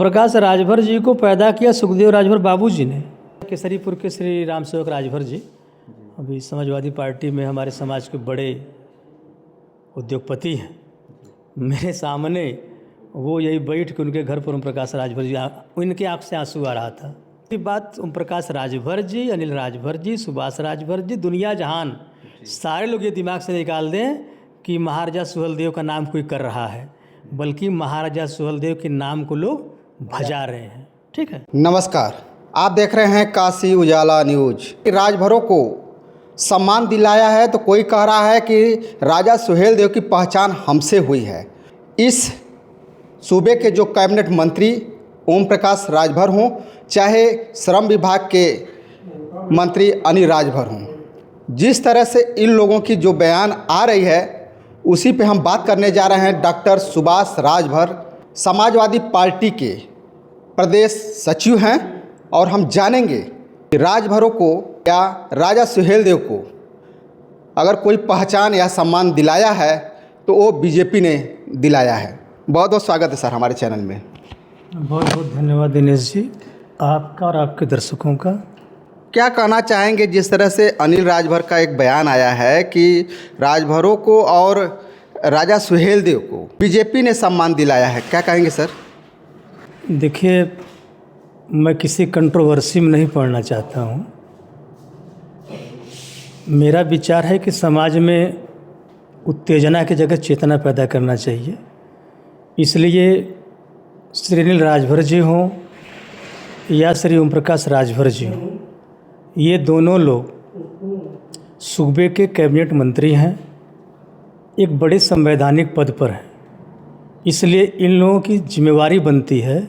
ओम प्रकाश राजभर जी को पैदा किया सुखदेव राजभर बाबू जी ने। केसरीपुर के श्री राम सेवक राजभर जी अभी समाजवादी पार्टी में हमारे समाज के बड़े उद्योगपति हैं। मेरे सामने वो यही बैठ के उनके घर पर ओम प्रकाश राजभर जी, उनके आँख से आंसू आ रहा था। ये बात ओम प्रकाश राजभर जी, अनिल राजभर जी, सुभाष राजभर जी, दुनिया जहान सारे लोग ये दिमाग से निकाल दें कि महाराजा सुहेलदेव का नाम कोई कर रहा है, बल्कि महाराजा सुहेलदेव के नाम को लोग भजा रहे हैं। ठीक है, नमस्कार, आप देख रहे हैं काशी उजाला न्यूज। राजभरों को सम्मान दिलाया है तो कोई कह रहा है कि राजा सुहेलदेव की पहचान हमसे हुई है। इस सूबे के जो कैबिनेट मंत्री ओम प्रकाश राजभर हों, चाहे श्रम विभाग के मंत्री अनिल राजभर हों, जिस तरह से इन लोगों की जो बयान आ रही है उसी पे हम बात करने जा रहे हैं। डॉक्टर सुभाष राजभर समाजवादी पार्टी के प्रदेश सचिव हैं और हम जानेंगे कि राजभरों को या राजा सुहेलदेव को अगर कोई पहचान या सम्मान दिलाया है तो वो बीजेपी ने दिलाया है। बहुत बहुत स्वागत है सर हमारे चैनल में। बहुत बहुत धन्यवाद दिनेश जी, आपका और आपके दर्शकों का। क्या कहना चाहेंगे जिस तरह से अनिल राजभर का एक बयान आया है कि राजभरों को और राजा सुहेलदेव को बीजेपी ने सम्मान दिलाया है, क्या कहेंगे सर? देखिए, मैं किसी कंट्रोवर्सी में नहीं पड़ना चाहता हूँ। मेरा विचार है कि समाज में उत्तेजना की जगह चेतना पैदा करना चाहिए। इसलिए श्री अनिल राजभर जी हों या श्री ओम प्रकाश राजभर जी हों, ये दोनों लोग सूबे के कैबिनेट मंत्री हैं, एक बड़े संवैधानिक पद पर हैं। इसलिए इन लोगों की जिम्मेवारी बनती है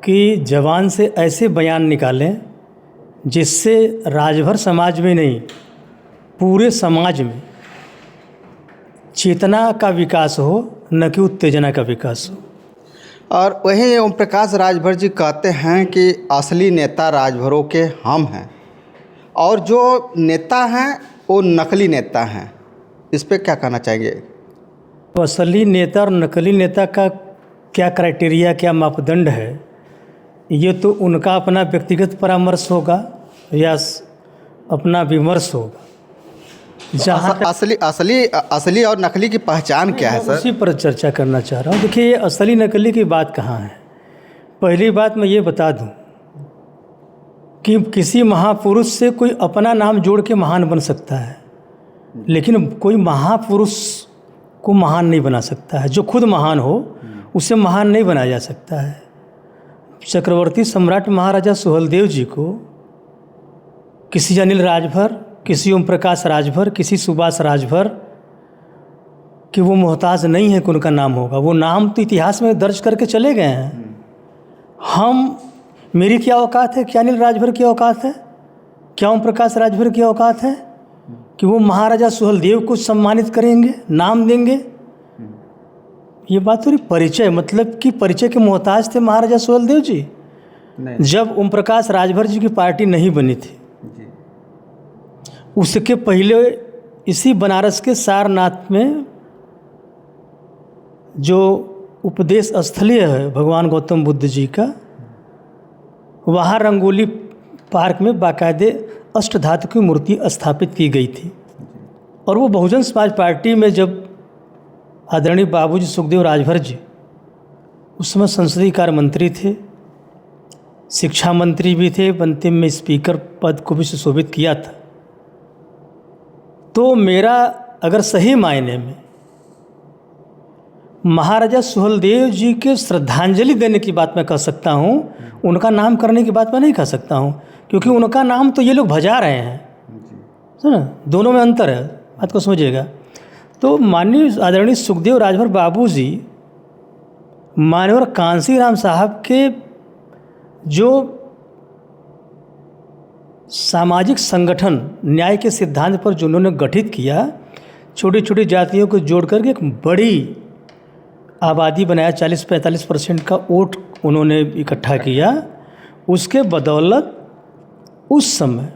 कि जवान से ऐसे बयान निकालें जिससे राजभर समाज में नहीं, पूरे समाज में चेतना का विकास हो, न कि उत्तेजना का विकास हो। और वहीं ओम प्रकाश राजभर जी कहते हैं कि असली नेता राजभरों के हम हैं और जो नेता हैं वो नकली नेता हैं। इस पे क्या कहना चाहिए? तो असली नेता और नकली नेता का क्या क्राइटेरिया, क्या मापदंड है, ये तो उनका अपना व्यक्तिगत परामर्श होगा या अपना विमर्श होगा। जहाँ असली और नकली की पहचान क्या है सर? उसी पर चर्चा करना चाह रहा हूँ। देखिए, ये असली नकली की बात कहाँ है। पहली बात मैं ये बता दूँ कि किसी महापुरुष से कोई अपना नाम जोड़ के महान बन सकता है, लेकिन कोई महापुरुष को महान नहीं बना सकता है। जो खुद महान हो उसे महान नहीं बनाया जा सकता है। चक्रवर्ती सम्राट महाराजा सुहेलदेव जी को किसी अनिल राजभर, किसी ओम प्रकाश राजभर, किसी सुभाष राजभर कि वो मोहताज नहीं है कि उनका नाम होगा। वो नाम तो इतिहास में दर्ज करके चले गए हैं। मेरी क्या औकात है, क्या अनिल राजभर की औकात है, क्या ओम प्रकाश राजभर की औकात है कि वो महाराजा सुहेलदेव को सम्मानित करेंगे, नाम देंगे? ये बात थोड़ी परिचय, मतलब कि परिचय के मोहताज थे महाराजा सुहेलदेव जी जब ओम प्रकाश राजभर जी की पार्टी नहीं बनी थी। उसके पहले इसी बनारस के सारनाथ में जो उपदेश स्थलीय है भगवान गौतम बुद्ध जी का, वहाँ रंगोली पार्क में बाकायदे अष्टधातु की मूर्ति स्थापित की गई थी। और वो बहुजन समाज पार्टी में जब आदरणीय बाबूजी सुखदेव राजभर जी उस समय संसदीय कार्य मंत्री थे, शिक्षा मंत्री भी थे, अंतिम में स्पीकर पद को भी सुशोभित किया था। तो मेरा अगर सही मायने में महाराजा सुहेलदेव जी के श्रद्धांजलि देने की बात मैं कह सकता हूँ, उनका नाम करने की बात मैं नहीं कह सकता हूँ, क्योंकि उनका नाम तो ये लोग भजा रहे हैं। सुना, दोनों में अंतर है, बात को समझिएगा। तो माननीय आदरणीय सुखदेव राजभर बाबू जी मान्यवर कांसी राम साहब के जो सामाजिक संगठन न्याय के सिद्धांत पर जो उन्होंने गठित किया, छोटी छोटी जातियों को जोड़ करके एक बड़ी आबादी बनाया, 40-45% का वोट उन्होंने इकट्ठा किया। उसके बदौलत उस समय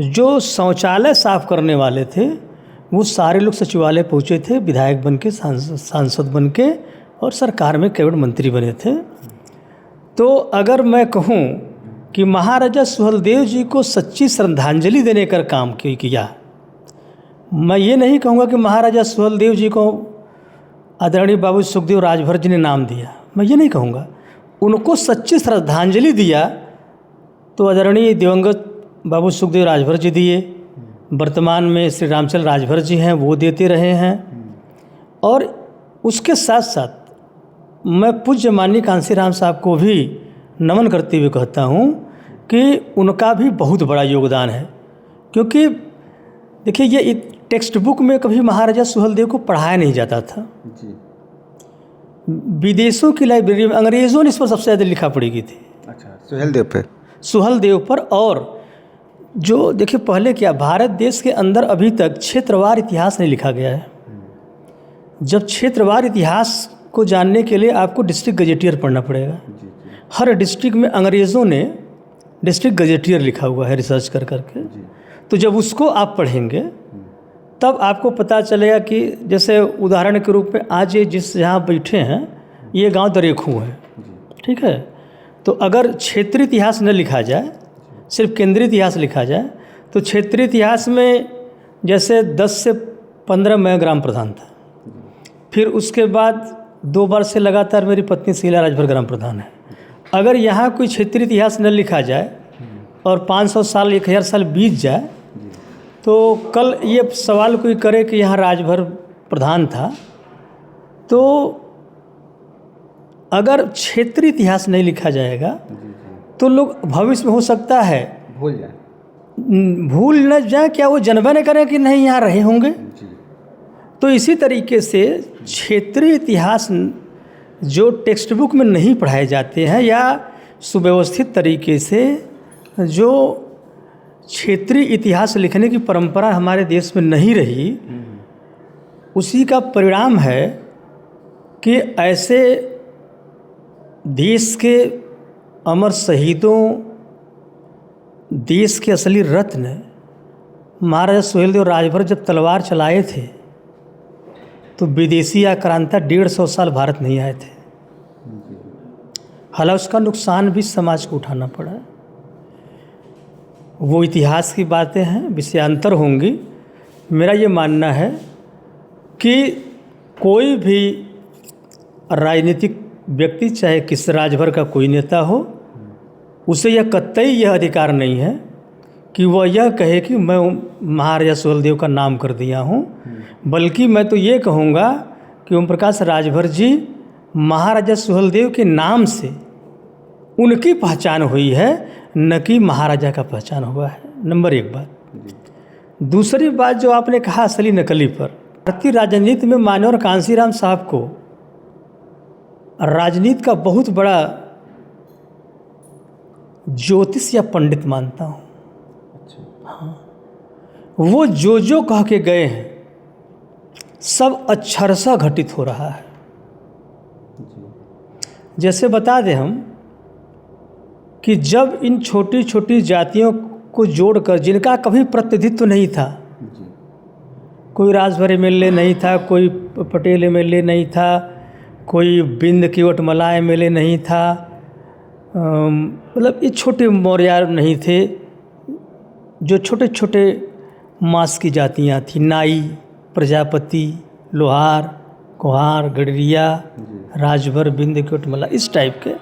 जो शौचालय साफ करने वाले थे वो सारे लोग सचिवालय पहुँचे थे, विधायक बन के, सांसद बन के, और सरकार में कैबिनेट मंत्री बने थे। तो अगर मैं कहूँ कि महाराजा सुहेलदेव जी को सच्ची श्रद्धांजलि देने का काम किया, मैं ये नहीं कहूँगा कि महाराजा सुहेलदेव जी को आदरणीय बाबू सुखदेव राजभर जी ने नाम दिया, मैं ये नहीं कहूँगा। उनको सच्ची श्रद्धांजलि दिया तो आदरणीय दिवंगत बाबू सुखदेव राजभर जी दिए, वर्तमान में श्री रामचंद्र राजभर जी हैं वो देते रहे हैं। और उसके साथ साथ मैं पूज्य माननीय कांसीराम साहब को भी नमन करते हुए कहता हूँ कि उनका भी बहुत बड़ा योगदान है, क्योंकि देखिए ये टेक्स्ट बुक में कभी महाराजा सुहेलदेव को पढ़ाया नहीं जाता था जी। विदेशों की लाइब्रेरी में अंग्रेज़ों ने इस पर सबसे ज़्यादा लिखा पढ़ी की थी। अच्छा, सुहेलदेव पर। और जो देखिए पहले क्या, भारत देश के अंदर अभी तक क्षेत्रवार इतिहास नहीं लिखा गया है। जब क्षेत्रवार इतिहास को जानने के लिए आपको डिस्ट्रिक्ट गजेटियर पढ़ना पड़ेगा। हर डिस्ट्रिक्ट में अंग्रेज़ों ने डिस्ट्रिक्ट गजेटियर लिखा हुआ है रिसर्च कर करके। तो जब उसको आप पढ़ेंगे तब आपको पता चलेगा कि जैसे उदाहरण के रूप में आज ये जिस जहाँ बैठे हैं ये गांव दरेखू है, ठीक है। तो अगर क्षेत्रीय इतिहास न लिखा जाए, सिर्फ केंद्रीय इतिहास लिखा जाए, तो क्षेत्रीय इतिहास में जैसे 10 से 15 मैं ग्राम प्रधान था। फिर उसके बाद 2 बार से लगातार मेरी पत्नी शीला राजभर ग्राम प्रधान है। अगर यहाँ कोई क्षेत्रीय इतिहास न लिखा जाए और 500 साल 1000 साल बीत जाए, तो कल ये सवाल कोई करे कि यहाँ राजभर प्रधान था, तो अगर क्षेत्रीय इतिहास नहीं लिखा जाएगा तो लोग भविष्य में हो सकता है भूल न जाए, क्या वो जनबे न करें कि नहीं यहाँ रहे होंगे। तो इसी तरीके से क्षेत्रीय इतिहास जो टेक्स्ट बुक में नहीं पढ़ाए जाते हैं या सुव्यवस्थित तरीके से जो क्षेत्रीय इतिहास लिखने की परंपरा हमारे देश में नहीं रही, उसी का परिणाम है कि ऐसे देश के अमर शहीदों, देश के असली रत्न महाराजा सुहेलदेव राजभर जब तलवार चलाए थे तो विदेशी आक्रांता 150 साल भारत नहीं आए थे। हालांकि उसका नुकसान भी समाज को उठाना पड़ा। वो इतिहास की बातें हैं, विषयांतर होंगी। मेरा ये मानना है कि कोई भी राजनीतिक व्यक्ति, चाहे किस राजभर का कोई नेता हो, उसे यह कतई यह अधिकार नहीं है कि वह यह कहे कि मैं महाराजा सुहेलदेव का नाम कर दिया हूँ, बल्कि मैं तो ये कहूँगा कि ओम प्रकाश राजभर जी महाराजा सुहेलदेव के नाम से उनकी पहचान हुई है, न कि महाराजा का पहचान हुआ है। नंबर 1 बात। दूसरी बात जो आपने कहा असली नकली पर, भारतीय राजनीति में मान्यवर कांसीराम साहब को राजनीति का बहुत बड़ा ज्योतिष या पंडित मानता हूँ। हाँ, वो जो कह के गए हैं सब अक्षरशः घटित हो रहा है। जैसे बता दें हम कि जब इन छोटी छोटी जातियों को जोड़कर, जिनका कभी प्रतिनिधित्व नहीं था, कोई राजभर एमएलए नहीं था, कोई पटेल एमएलए नहीं था, कोई बिंद केवट मलाय एमएलए नहीं था, मतलब ये छोटे मौर्य नहीं थे, जो छोटे छोटे मांस की जातियाँ थी, नाई, प्रजापति, लोहार, कुहार, गडरिया, राजभर, बिंद केवट मलाय, इस टाइप के।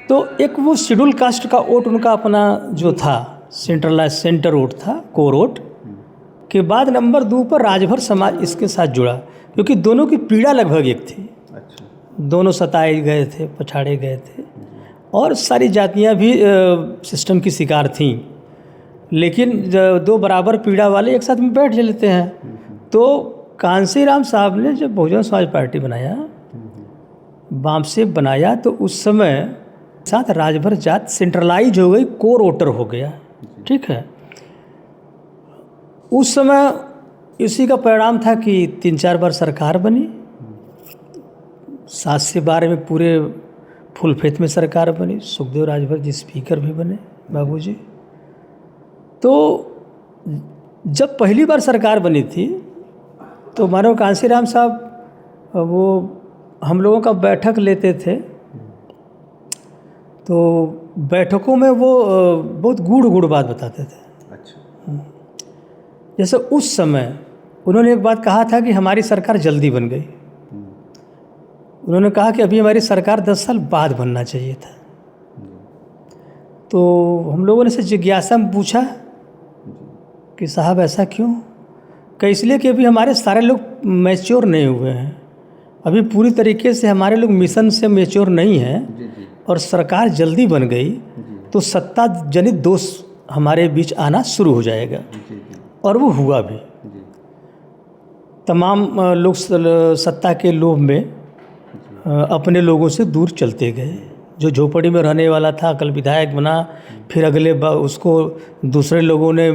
तो एक वो शेड्यूल कास्ट का वोट उनका अपना जो था, सेंटर वोट था, कोर वोट के बाद नंबर 2 पर राजभर समाज इसके साथ जुड़ा, क्योंकि दोनों की पीड़ा लगभग एक थी। दोनों सताए गए थे, पछाड़े गए थे, और सारी जातियां भी सिस्टम की शिकार थीं, लेकिन 2 बराबर पीड़ा वाले एक साथ में बैठ लेते हैं। तो कांसीराम साहब ने जब बहुजन समाज पार्टी बनाया, वामसेप बनाया, तो उस समय साथ राजभर जात सेंट्रलाइज हो गई, कोर वोटर हो गया, ठीक है। उस समय इसी का परिणाम था कि 3-4 बार सरकार बनी, 7 से 12 में पूरे फुल फेथ में सरकार बनी, सुखदेव राजभर जी स्पीकर भी बने बाबूजी। तो जब पहली बार सरकार बनी थी तो मानव कांसीराम साहब वो हम लोगों का बैठक लेते थे, तो बैठकों में वो बहुत गूढ़ गूढ़ बात बताते थे। अच्छा। जैसे उस समय उन्होंने एक बात कहा था कि हमारी सरकार जल्दी बन गई। उन्होंने कहा कि अभी हमारी सरकार 10 साल बाद बनना चाहिए था। तो हम लोगों ने से जिज्ञासा में पूछा कि साहब ऐसा क्यों? कि इसलिए कि अभी हमारे सारे लोग मैच्योर नहीं हुए हैं, अभी पूरी तरीके से हमारे लोग मिशन से मैच्योर नहीं हैं, और सरकार जल्दी बन गई तो सत्ता जनित दोष हमारे बीच आना शुरू हो जाएगा। और वो हुआ भी। तमाम लोग सत्ता के लोभ में अपने लोगों से दूर चलते गए। जो झोपड़ी में रहने वाला था कल विधायक बना, फिर अगले उसको दूसरे लोगों ने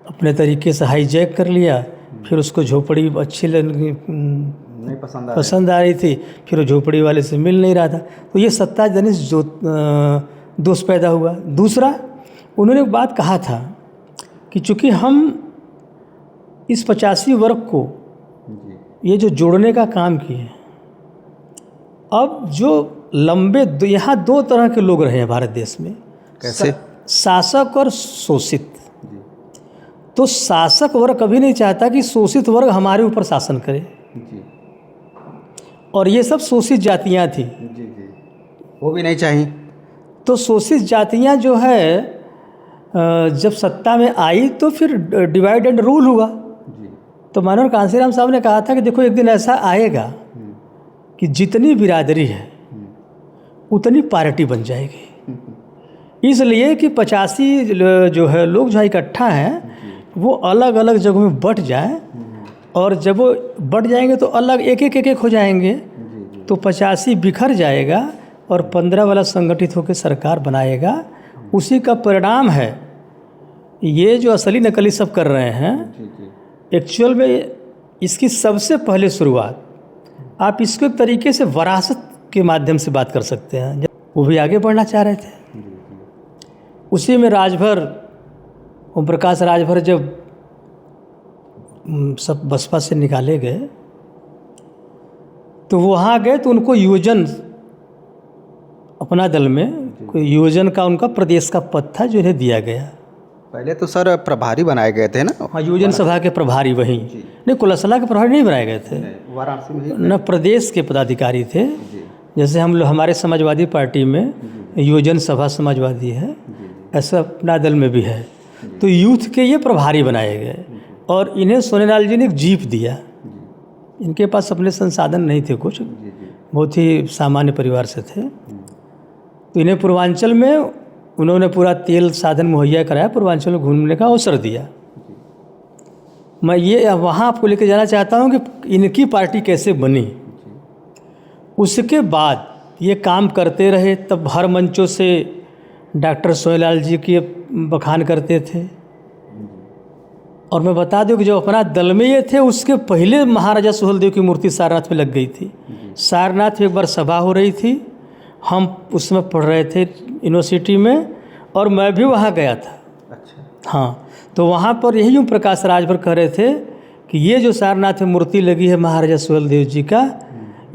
अपने तरीके से हाईजैक कर लिया, फिर उसको झोपड़ी अच्छी नहीं पसंद आ रही थी, फिर वो झोपड़ी वाले से मिल नहीं रहा था। तो ये सत्ता जनित जो दोष पैदा हुआ। दूसरा, उन्होंने एक बात कहा था कि चूँकि हम इस 85 वर्ग को ये जो जोड़ने का काम किए, अब जो लंबे यहाँ 2 तरह के लोग रहे हैं भारत देश में। कैसे? शासक और शोषित। तो शासक वर्ग कभी नहीं चाहता कि शोषित वर्ग हमारे ऊपर शासन करे, और ये सब शोषित जातियाँ थी। वो भी नहीं चाहिए। तो शोषित जातियाँ जो है जब सत्ता में आई तो फिर डिवाइड एंड रूल हुआ। तो माननीय कांशीराम साहब ने कहा था कि देखो एक दिन ऐसा आएगा कि जितनी बिरादरी है उतनी पार्टी बन जाएगी। इसलिए कि 85 जो है लोग जो इकट्ठा हैं वो अलग अलग जगहों में बट जाएं, और जब वो बट जाएंगे तो अलग एक एक हो जाएंगे, तो 85 बिखर जाएगा और 15 वाला संगठित होकर सरकार बनाएगा। उसी का परिणाम है ये जो असली नकली सब कर रहे हैं। एक्चुअल में इसकी सबसे पहले शुरुआत आप इसको एक तरीके से वरासत के माध्यम से बात कर सकते हैं। वो भी आगे बढ़ना चाह रहे थे। उसी में राजभर, ओम प्रकाश राजभर जब सब बसपा से निकाले गए तो वहाँ गए तो उनको योजन, अपना दल में कोई योजन का उनका प्रदेश का पद था जो इन्हें दिया गया। पहले तो सर प्रभारी बनाए गए थे ना? हाँ, योजन सभा के प्रभारी वहीं नहीं, कुलसला के प्रभारी नहीं बनाए गए थे, वाराणसी में न प्रदेश के पदाधिकारी थे। जैसे हम लोग हमारे समाजवादी पार्टी में योजन सभा समाजवादी है, ऐसा अपना दल में भी है। तो यूथ के ये प्रभारी बनाए गए, और इन्हें सोनेलाल जी ने एक जीप दिया। इनके पास अपने संसाधन नहीं थे, कुछ बहुत ही सामान्य परिवार से थे। तो इन्हें पूर्वांचल में उन्होंने पूरा तेल साधन मुहैया कराया, पूर्वांचल में घूमने का अवसर दिया। मैं ये वहाँ आपको लेकर जाना चाहता हूँ कि इनकी पार्टी कैसे बनी। उसके बाद ये काम करते रहे, तब हर मंचों से डॉक्टर सोनेलाल जी की बखान करते थे। और मैं बता दूं कि जो अपना दल में ये थे उसके पहले महाराजा सुहेलदेव की मूर्ति सारनाथ में लग गई थी। सारनाथ में एक बार सभा हो रही थी, हम उसमें पढ़ रहे थे यूनिवर्सिटी में, और मैं भी वहाँ गया था। अच्छा। हाँ, तो वहाँ पर यही ओम प्रकाश राजभर कह रहे थे कि ये जो सारनाथ में मूर्ति लगी है महाराजा सुहेलदेव जी का,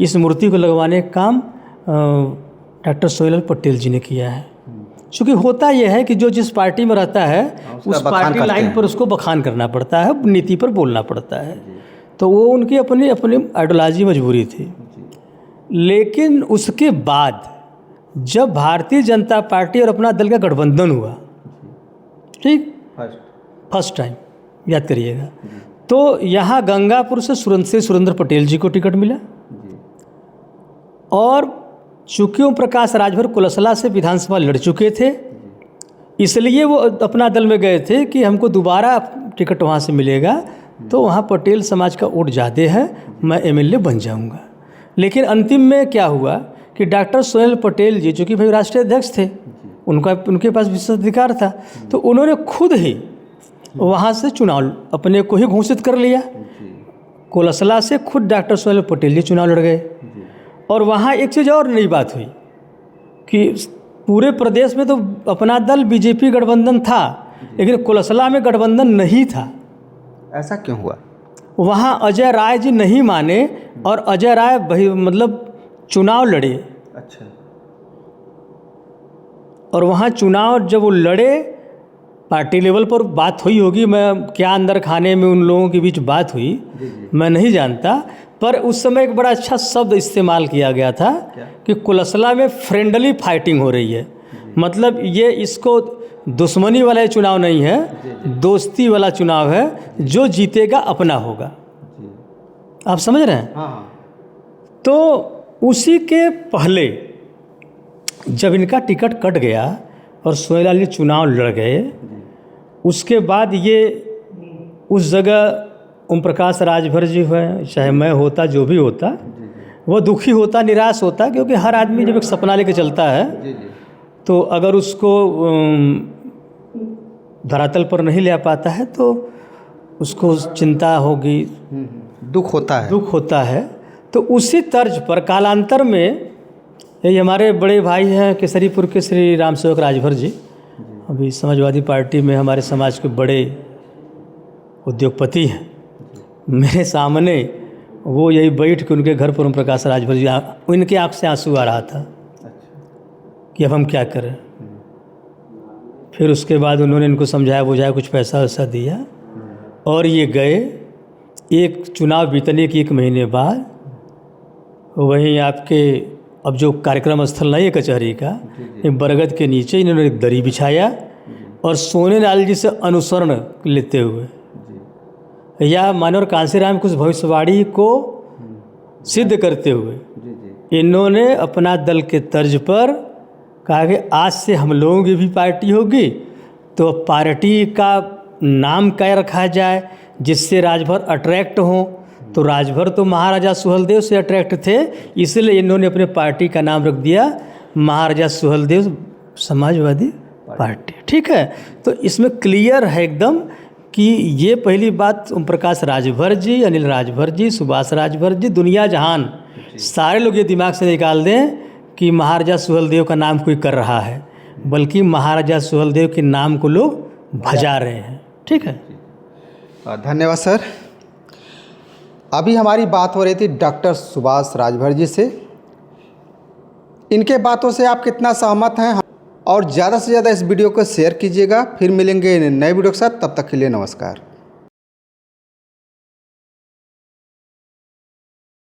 इस मूर्ति को लगवाने का काम डॉक्टर सोहेललाल पटेल जी ने किया है। क्योंकि होता यह है कि जो जिस पार्टी में रहता है उस पार्टी लाइन पर उसको बखान करना पड़ता है, नीति पर बोलना पड़ता है। तो वो उनकी अपनी अपनी आइडियोलॉजी मजबूरी थी। लेकिन उसके बाद जब भारतीय जनता पार्टी और अपना दल का गठबंधन हुआ, ठीक, फर्स्ट टाइम याद करिएगा, तो यहाँ गंगापुर से सुरेंद्र पटेल जी को टिकट मिला, और चूँकि ओम प्रकाश राजभर कुलसला से विधानसभा लड़ चुके थे, इसलिए वो अपना दल में गए थे कि हमको दोबारा टिकट वहाँ से मिलेगा, तो वहाँ पटेल समाज का वोट ज़्यादा है, मैं एमएलए बन जाऊँगा। लेकिन अंतिम में क्या हुआ कि डॉक्टर सोहेललाल पटेल जी, चूँकि भाई राष्ट्रीय अध्यक्ष थे, उनके पास विशेषाधिकार था, तो उन्होंने खुद ही वहाँ से चुनाव अपने को ही घोषित कर लिया। कुलसला से खुद डॉक्टर सोहेललाल पटेल जी चुनाव लड़ गए। और वहाँ एक चीज़ और नई बात हुई कि पूरे प्रदेश में तो अपना दल बीजेपी गठबंधन था, लेकिन कुलसला में गठबंधन नहीं था। ऐसा क्यों हुआ? वहाँ अजय राय जी नहीं माने, और अजय राय मतलब चुनाव लड़े। अच्छा। और वहाँ चुनाव जब वो लड़े, पार्टी लेवल पर बात हुई होगी, मैं क्या अंदर खाने में उन लोगों के बीच बात हुई मैं नहीं जानता, पर उस समय एक बड़ा अच्छा शब्द इस्तेमाल किया गया था कि कुलसला में फ्रेंडली फाइटिंग हो रही है। मतलब ये इसको दुश्मनी वाला ये चुनाव नहीं है, दोस्ती वाला चुनाव है, जो जीतेगा अपना होगा। आप समझ रहे हैं? हाँ। तो उसी के पहले जब इनका टिकट कट गया और सोहेल जी चुनाव लड़ गए, उसके बाद ये उस जगह ओम प्रकाश राजभर जी हुए, चाहे मैं होता, जो भी होता, वो दुखी होता, निराश होता, क्योंकि हर आदमी जब एक सपना लेके चलता है तो अगर उसको धरातल पर नहीं ले आ पाता है तो उसको चिंता होगी, दुख होता है। तो उसी तर्ज पर कालांतर में ये हमारे बड़े भाई हैं केसरीपुर के श्री राम सेवक राजभर जी, अभी समाजवादी पार्टी में हमारे समाज के बड़े उद्योगपति हैं। मेरे सामने वो यही बैठ के उनके घर पर ओम प्रकाश राजभर जी, उनके आँख से आंसू आ रहा था कि अब हम क्या करें। फिर उसके बाद उन्होंने इनको समझाया बुझाया, कुछ पैसा वैसा दिया और ये गए। एक चुनाव बीतने के 1 महीने बाद वहीं आपके अब जो कार्यक्रम स्थल नहीं है कचहरी का, बरगद के नीचे इन्होंने एक दरी बिछाया और सोनेलाल जी से अनुसरण लेते हुए या मानवर कांसीराम की उस भविष्यवाणी को सिद्ध करते हुए इन्होंने अपना दल के तर्ज पर कहा कि आज से हम लोगों की भी पार्टी होगी, तो पार्टी का नाम क्या रखा जाए जिससे राजभर अट्रैक्ट हों। तो राजभर तो महाराजा सुहेलदेव से अट्रैक्ट थे, इसलिए इन्होंने अपने पार्टी का नाम रख दिया महाराजा सुहेलदेव समाजवादी पार्टी। ठीक है, तो इसमें क्लियर है एकदम कि ये पहली बात ओम प्रकाश राजभर जी, अनिल राजभर जी, सुभाष राजभर जी, दुनिया जहान सारे लोग ये दिमाग से निकाल दें कि महाराजा सुहेलदेव का नाम कोई कर रहा है, बल्कि महाराजा सुहेलदेव के नाम को लोग भजा रहे हैं। ठीक है, धन्यवाद सर। अभी हमारी बात हो रही थी डॉक्टर सुभाष राजभर जी से। इनके बातों से आप कितना सहमत हैं? और ज़्यादा से ज़्यादा इस वीडियो को शेयर कीजिएगा। फिर मिलेंगे नए वीडियो के साथ, तब तक के लिए नमस्कार।